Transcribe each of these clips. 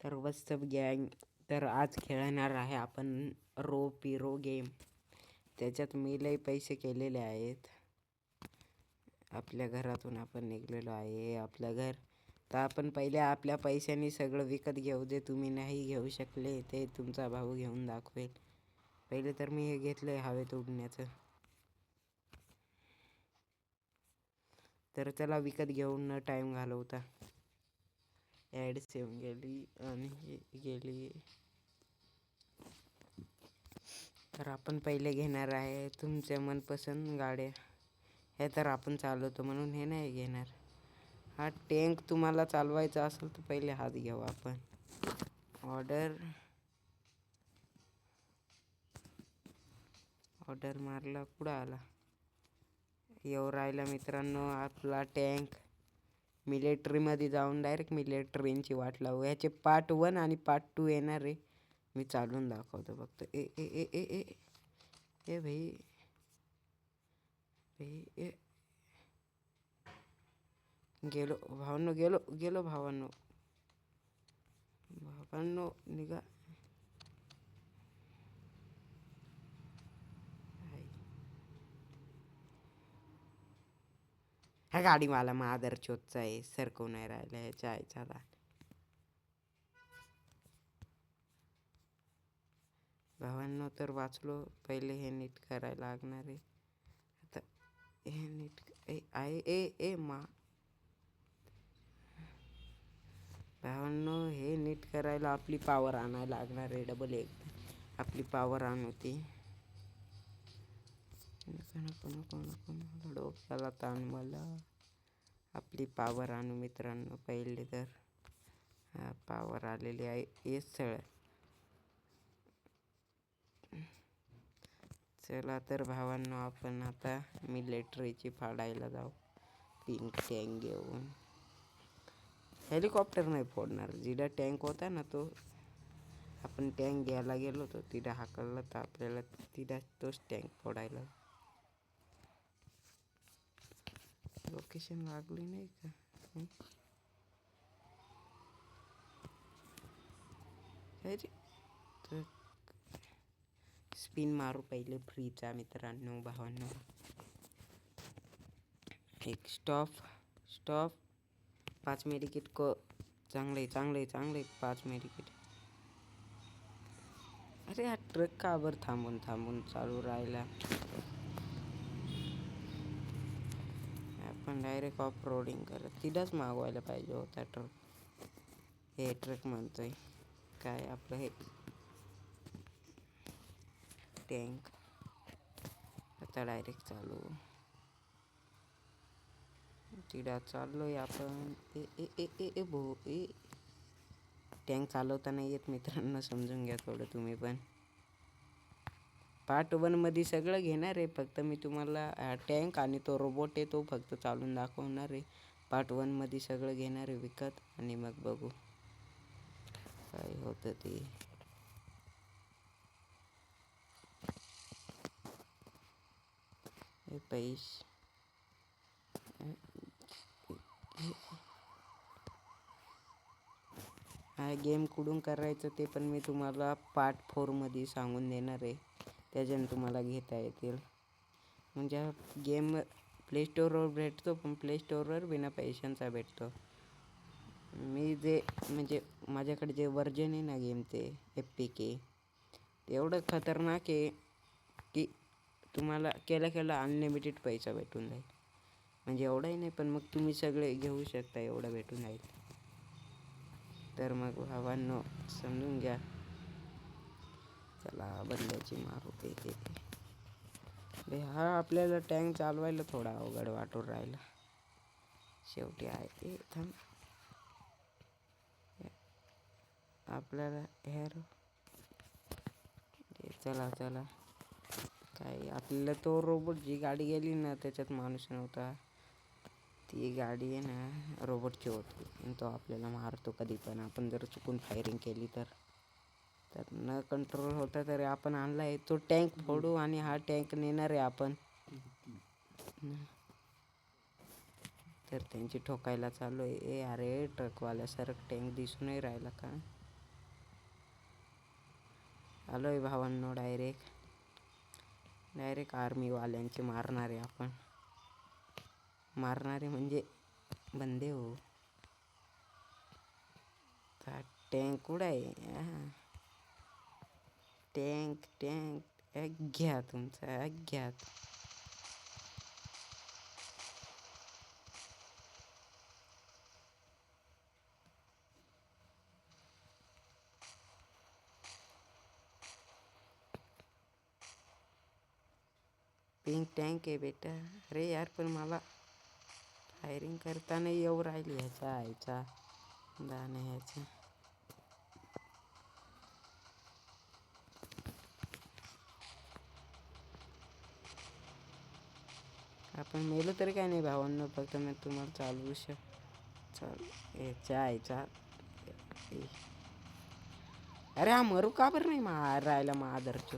तर व्हॉट्सअप गँग, तर आज खेळणार आहे आपण रो पिरो गेम. त्याच्यात मी लई पैसे केलेले आहेत. आपल्या घरातून आपण निघलेलो आहे. आपलं घर तर आपण पहिले आपल्या पैशांनी सगळं विकत घेऊ. जे तुम्ही नाही घेऊ शकले ते तुमचा भाऊ घेऊन दाखवेल. पहिले तर मी हे घेतलंय हवेत उडण्याचं, तर त्याला विकत घेऊन न टाइम घालवता ॲड सेव्ह गेली आणि गेली. तर आपण पहिले घेणार आहे तुमच्या मनपसंत गाड्या. हे तर आपण चालवतो म्हणून हे नाही घेणार. हा टँक तुम्हाला चालवायचा असेल तर पहिले हात घेऊ आपण. ऑर्डर मारला, कुठं आला येऊ राहिला मित्रांनो आपला टँक. मिलिटरीमध्ये जाऊन डायरेक्ट मिलिटरींची वाट लावू. ह्याचे पार्ट 1 आणि पार्ट 2 येणार आहे. मी चालून दाखवतो फक्त. ए ए ए ए ए ए भाई ए गेलो भावांनो, गेलो भावांनो निघा. हा गाडीवाला मादर चोतचा आहे, सरकवून नाही राहिला ह्याच्या आईचा दात. भावांनो तर वाचलो. पहिले हे नीट करायला लागणार आहे. आता हे नीट भावांनो हे नीट करायला आपली पावर आणायला लागणार आहे. डबल एक आपली पावर आणू ती. डोक्याला ताण मला. आपली पावर आणू मित्रांनो पहिले तर. हा पावर आलेली आहे. हे सगळं चला तर भावांनो आपण आता मिलिटरीची फाडायला जाऊ. पिंक टँक घेऊन. हेलिकॉप्टर नाही फोडणार. जिथं टँक होता ना तो आपण टँक घ्यायला गेलो होतो तिथं हाकललं तर आपल्याला तिथं तोच टँक फोडायला. लोकेशन लागली नाही का? तर स्पिन मारू पहिले फ्रीचा मित्रांनो भावांनो. एक स्टॉप 5 मेडिकिट को. चांगले 5 मेडिकिट. अरे हा ट्रक का बर थांबून चालू राहिला. आपण डायरेक्ट ऑफ रोडिंग करत तिथंच मागवायला पाहिजे होता ट्रक. हे ट्रक म्हणतोय काय आपलं हे टँक. आता डायरेक्ट चालू. तिथं चाललोय आपण. टँक चालवता नाही येत मित्रांनो, समजून घ्या थोडं तुम्ही पण. पार्ट 1 मध्ये सगळं घेणार आहे. फक्त मी तुम्हाला टँक आणि तो रोबोट आहे तो फक्त चालून दाखवणार आहे. पार्ट 1 मध्ये सगळं घेणार आहे विकत आणि मग बघू काय होतं ते. पैसे हा गेम कुठून करायचं ते पण मी तुम्हाला पार्ट 4 मध्ये सांगून देणार आहे. त्याच्याने तुम्हाला घेता येतील. म्हणजे गेम प्ले स्टोअरवर भेटतो, पण प्ले स्टोअरवर बिना पैशांचा भेटतो. मी जे म्हणजे माझ्याकडे जे वर्जन आहे ना गेम ते FPK एवढं खतरनाक आहे की तुम्हाला केल्या अनलिमिटेड पैसा भेटून जाईल. म्हणजे एवढंही नाही पण मग तुम्ही सगळे घेऊ शकता एवढं भेटून जाईल. तर मग भावांनो समजून घ्या. चला बदल्याची मारू ते. हा आपल्याला टँक चालवायला थोडा अवघड वाटून राहिला. शेवटी आहे थांब आपल्याला हेर. चला काय आपल्याला तो रोबोट जी गाडी गेली ना त्याच्यात माणूस नव्हता. ती गाडी आहे ना रोबोटची होती आणि तो आपल्याला मारतो कधी पण. आपण जर चुकून फायरिंग केली तर न कंट्रोल होता तरी आपण आणलाय तो टँक फोडू आणि हा टँक नेणार आहे आपण. तर त्यांची ठोकायला चालू आहे. अरे ट्रकवाल्या सरक टँक दिसून नाही राहिला का? आलोय भावांनो. डायरेक्ट आर्मीवाल्यांचे मारणारे आपण. मारणारे म्हणजे बंदे हो. टँक कुठं आहे? टँक घ्या तुमचा घ्या. पिंक टँक आहे बेटा. अरे यार पण मला फायरिंग करताना येऊ राहिली ह्याचा दाणे ह्याचा. आपण मेलो तरी काय नाही भावांनो. फक्त मी तुम्हाला चालू ह्याचा. अरे हा मरू का बरं नाही मार राहिला मादरचो.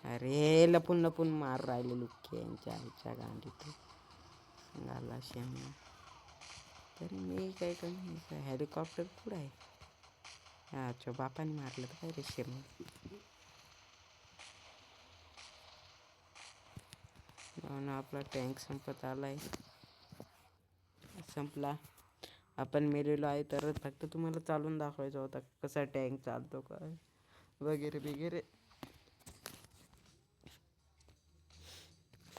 अरे लपून मार राहिले लुक्के यांच्या आईच्या गांडीत घाला शेम. तरी मी काय कमी हेलिकॉप्टर पुढं आहे. अच्छा बापाने मारलं तर काय रे शेम. आपला टँक संपत आलाय. संपला. आपण मेलेलो आहे तर फक्त तुम्हाला चालून दाखवायचा होता कसा टँक चालतो काय वगैरे.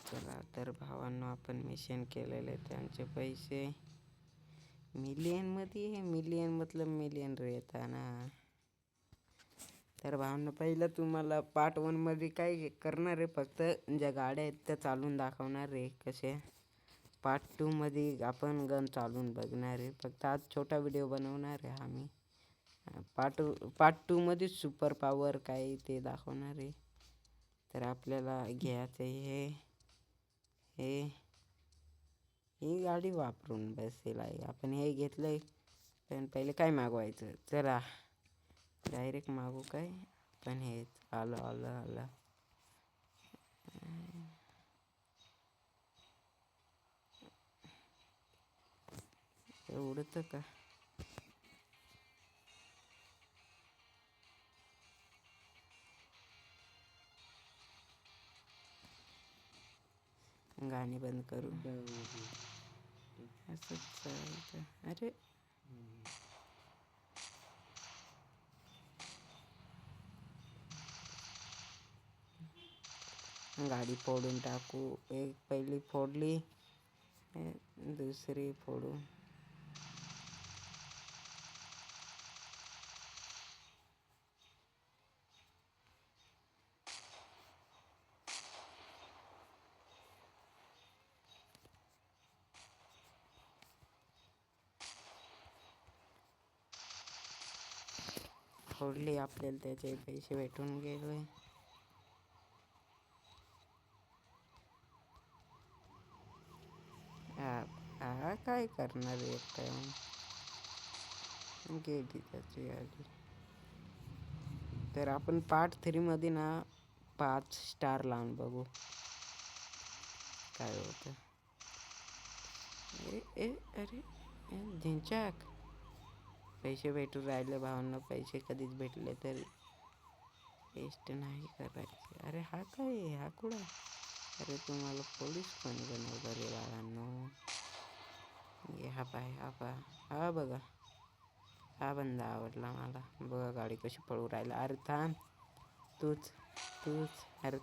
चला तर भावांनो आपण मिशन केलेले त्यांचे पैसे मिलियनमध्ये. मिलियन मतलब मिलियन येता ना. तर भावांनो पहिलं तुम्हाला पार्ट 1 मध्ये काय करणार आहे फक्त ज्या गाड्या आहेत त्या चालून दाखवणार आहे कसे. पार्ट 2 मध्ये आपण गन चालून बघणार आहे. फक्त आज छोटा व्हिडिओ बनवणार आहे आम्ही. पार्ट 2 मध्ये सुपर पॉवर काय ते दाखवणार आहे. तर आपल्याला घ्यायचं ही गाडी वापरून बसेल आहे. आपण हे घेतलंय पण पहिले काय मागवायचं. चला डायरेक्ट मागू काय. पण हेच आलं उडतं का. गाणी बंद करू. असंच चालतं. अरे गाडी फोडून टाकू. एक पहिली फोडली दुसरी फोडू. फोडली आपल्याला त्याचे पैसे भेटून गेले. हा काय करणार एक टाइम गेली त्याची गाडी. तर आपण पार्ट 3 मध्ये ना 5 स्टार लावून बघू काय होतं. अरे झिंचाक पैसे भेटून राहिले भावांना. पैसे कधीच भेटले तर वेस्ट नाही करायचे. अरे हा काय हा कुठं. अरे तुम्हाला पोलीस कोणी बनवलं रे बाळांनो. हा बघा हा बंदा आवडला मला. बघा गाडी कशी पळू राहिला. अरे थांब तूच अरे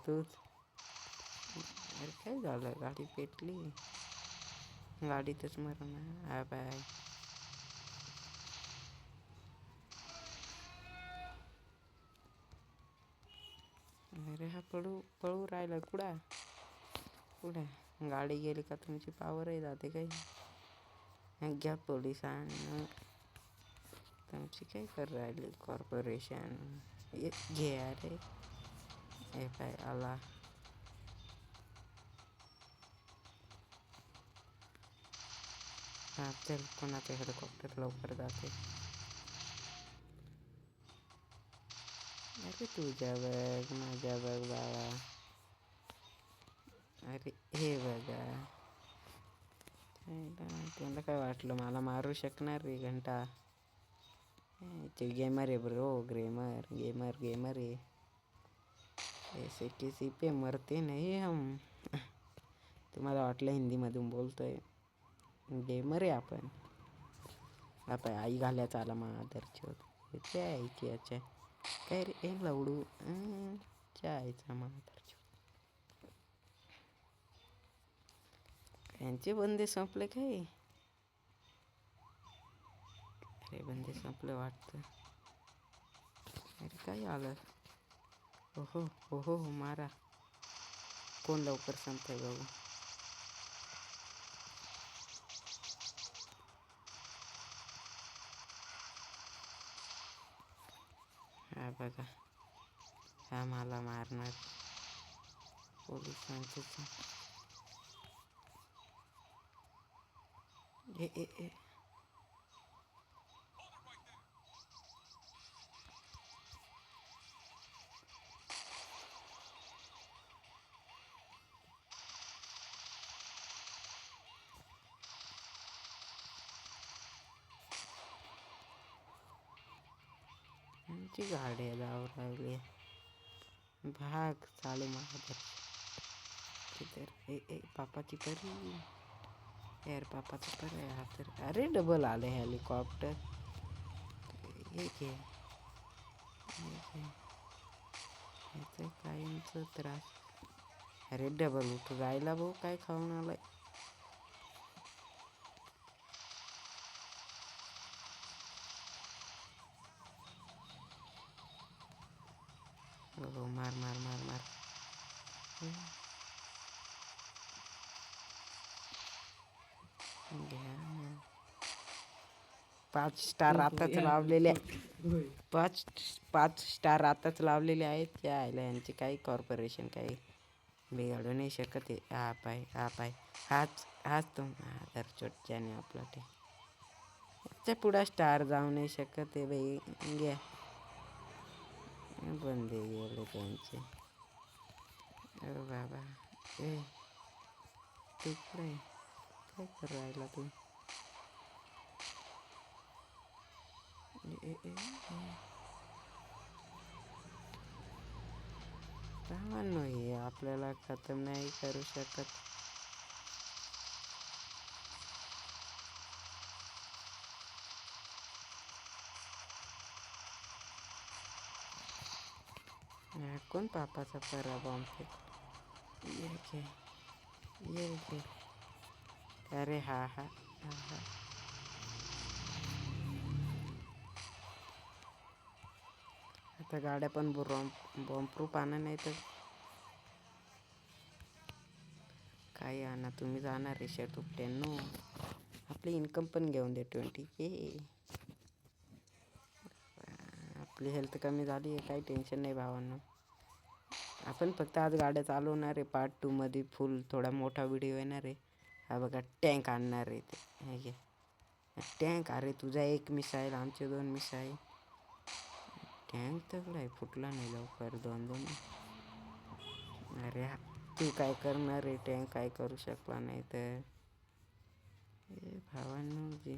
काय झालं. गाडी पेटली. गाडीतच मरण. हा बाय. अरे हा पळू राहिला कुठं गाडी गेली का तुमची पावरही जाते काही. घ्या पोलिसांना. तुमची काय कर राहिली कॉर्पोरेशन. घे अरे हे पाय आला. हा चल कोणाचं हेलिकॉप्टर लवकर जाते. अरे तुझ्या बघ माझ्या बघ बाळा. अरे हे बघा त्यांना काय वाटलं मला मारू शकणार रे घंटा. ते गेमर आहे ब्रो, गेमर गेमर गेमर आहे. ऐसे किसी पे मरते नहीं हम. तुम्हाला वाटलं हिंदीमधून बोलतोय, गेमर आहे आपण. आपण आई घालायचा आला मादरचोद आईची अच्छा काय रे ए लवडू आईचा मादरचोद. यांचे बंदे संपले काय? अरे बंदे संपले वाटतं. अरे काय आलं? ओहो ओहो मारा. कोण लवकर संपतंय बघू. हा बघा, हा मला मारणार पोलिसांचेच. ए ए ए आमची गाडी जाऊ लागली. भाग चालू महादर तिथं. ए ए पापाची परी यार, पापाचं पर आहे हा तर. अरे डबल आले हेलिकॉप्टर. एक आहे ह्याचं कायमचं त्रास. अरे डबल उठ जायला भाऊ, काय खाऊन आलाय. हो मार मार मार मार. घ्या 5 स्टार आताच लावलेले. 5 स्टार आताच लावलेले आहेत. त्या आयला यांचे काही कॉर्पोरेशन काही बिघडू नाही शकत आहे. हा पाय हाच तो दरचोटच्याने आपला ते त्या पुढं स्टार जाऊ नाही शकत आहे बाई. घ्या बंदे गेले त्यांचे. अरे बाबा ए तू काय करू राहिला तू. भावांनो हे आपल्याला खतम नाही करू शकत. कोण पापाचा पराभव ये घे. अरे हा हा हा हा. आता गाड्या पण बॉम्बप्रूफ आणा नाही तर काही आणा. तुम्ही जाणार रे शेट उपट्यांनो. आपली इन्कम पण घेऊन दे 20K. आपली हेल्थ कमी झाली आहे, काही टेन्शन नाही भावांनो. आपण फक्त आज गाड्या चालवणार आहे. पार्ट 2 मध्ये फुल थोडा मोठा व्हिडिओ येणार आहे. हा बघा टँक आणणार आहे ते हे टँक. अरे तुझा 1 मिसाईल आमचे 2 मिसाईल. टँक तगडा आहे, फुटला नाही लवकर 2-2. अरे तू काय करणार रे, टँक काय करू शकला नाही तर. भावांनो जी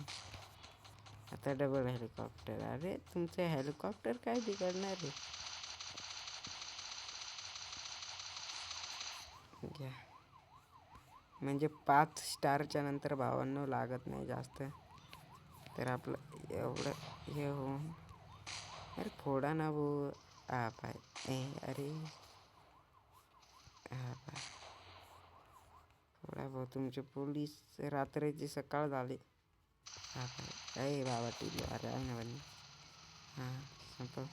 आता डबल हेलिकॉप्टर. अरे तुमचं हेलिकॉप्टर काय बिघडणार आहे. घ्या म्हणजे 5 स्टारच्या नंतर भावांनो लागत नाही जास्त. तर आपलं एवढं हे होऊन अरे फोडा ना भाऊ. हा पाय अरे हा पाय फोडा भाऊ. तुमचे पोलीस रात्रीची सकाळ झाली. हा पाय अरे बाबा टी अरे आहे ना बनी. हां संपव.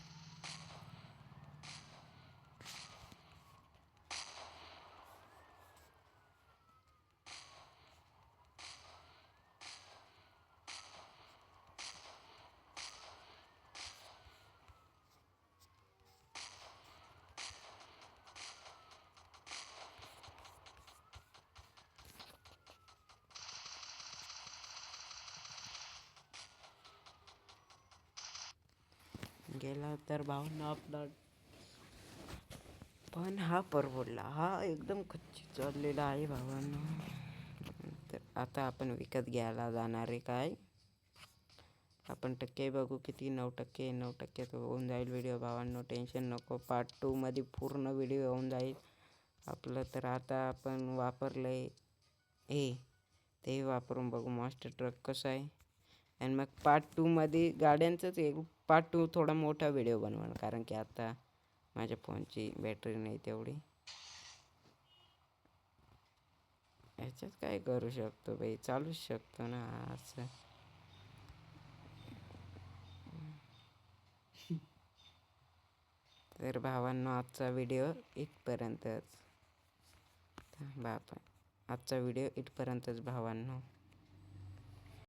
गेला तर भावना आपला पण हा परवडला. हा एकदम कच्ची चाललेला आहे भावांनो. तर आता आपण विकत घ्यायला जाणार आहे काय. हा आपण टक्के बघू किती. 9%. 9% होऊन जाईल व्हिडिओ भावांनो, टेन्शन नको. पार्ट 2मध्ये पूर्ण व्हिडिओ होऊन जाईल आपलं. तर आता आपण वापरलं आहे ते वापरून बघू मास्टर ट्रक कसं आहे. आणि मग पार्ट 2मध्ये गाड्यांचंच एक पार्ट 2 थोडा मोठा व्हिडिओ बनवणार, कारण की आता माझ्या फोनची बॅटरी नाही तेवढी. ह्याच्यात काय करू शकतो बाई, चालूच शकतो ना असं. तर भावांनो आजचा व्हिडिओ इथपर्यंतच. आजचा व्हिडिओ इथपर्यंतच भावांनो.